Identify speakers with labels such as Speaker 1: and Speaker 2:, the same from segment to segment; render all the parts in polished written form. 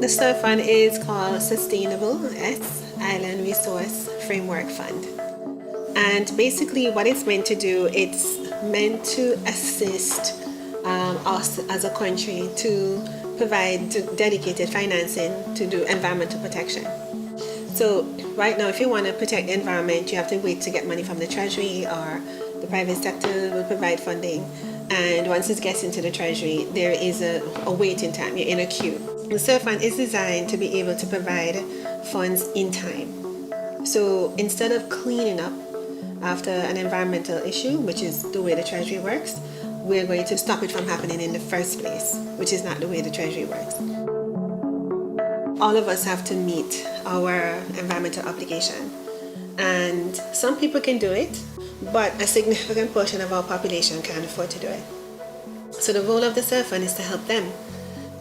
Speaker 1: The SIRF fund is called Sustainable Island Resource Framework Fund. And basically what it's meant to do, it's meant to assist us as a country to provide dedicated financing to do environmental protection. So right now, if you want to protect the environment, you have to wait to get money from the Treasury, or the private sector will provide funding. And once it gets into the Treasury, there is a waiting time. You're in a queue. The SIRF fund is designed to be able to provide funds in time. So instead of cleaning up after an environmental issue, which is the way the Treasury works, we're going to stop it from happening in the first place, which is not the way the Treasury works. All of us have to meet our environmental obligation, and some people can do it, but a significant portion of our population can't afford to do it. So the role of the SIRF fund is to help them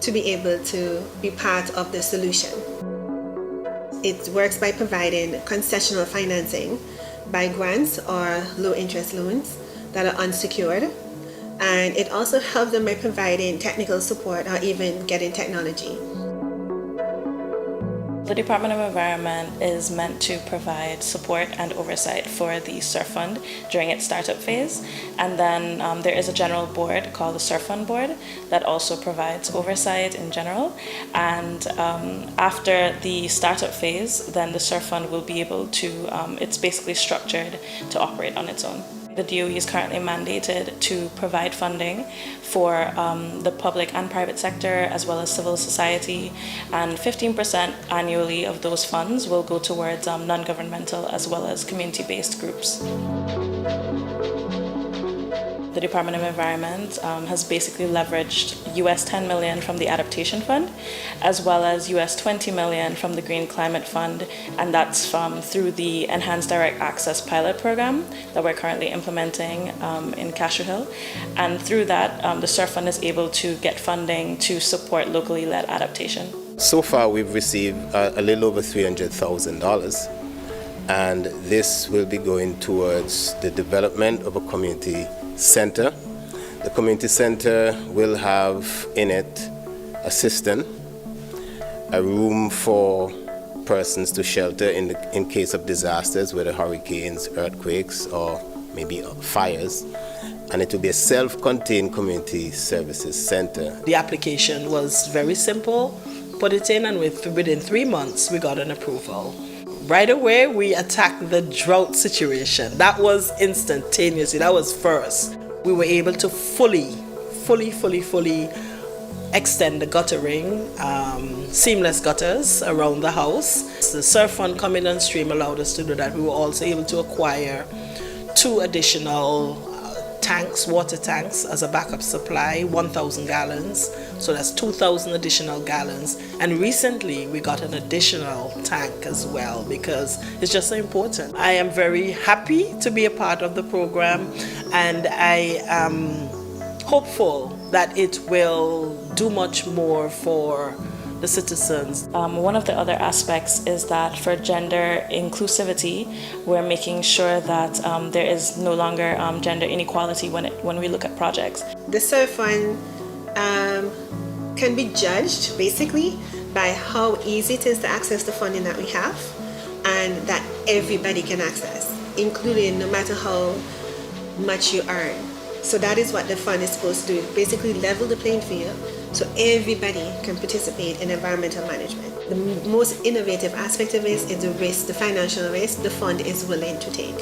Speaker 1: to be able to be part of the solution. It works by providing concessional financing by grants or low interest loans that are unsecured, and it also helps them by providing technical support or even getting technology.
Speaker 2: The Department of Environment is meant to provide support and oversight for the SIRF Fund during its startup phase. And then there is a general board called the SIRF Fund Board that also provides oversight in general. And after the startup phase, then the SIRF Fund will be able to, it's basically structured to operate on its own. The DOE is currently mandated to provide funding for the public and private sector, as well as civil society, and 15% annually of those funds will go towards non-governmental as well as community-based groups. The Department of Environment has basically leveraged US 10 million from the Adaptation Fund, as well as US 20 million from the Green Climate Fund, and that's through the Enhanced Direct Access pilot program that we're currently implementing in Cashew Hill. And through that, the SIRF Fund is able to get funding to support locally led adaptation.
Speaker 3: So far, we've received a little over $300,000, and this will be going towards the development of a community center. The community center will have in it a cistern, a room for persons to shelter in case of disasters, whether hurricanes, earthquakes, or maybe fires, and it will be a self-contained community services center.
Speaker 4: The application was very simple. Put it in, and within 3 months we got an approval. Right away we attacked the drought situation. That was instantaneously, that was first. We were able to fully extend the guttering, seamless gutters around the house. The SIRF fund coming on stream allowed us to do that. We were also able to acquire 2 additional tanks, water tanks, as a backup supply, 1,000 gallons. So that's 2,000 additional gallons. And recently we got an additional tank as well, because it's just so important. I am very happy to be a part of the program, and I am hopeful that it will do much more for the citizens.
Speaker 2: One of the other aspects is that for gender inclusivity, we're making sure that there is no longer gender inequality when we look at projects.
Speaker 1: The SIRF fund can be judged basically by how easy it is to access the funding that we have, and that everybody can access, including no matter how much you earn. So that is what the fund is supposed to do, basically level the playing field so everybody can participate in environmental management. The most innovative aspect of this is the risk, the financial risk the fund is willing to take.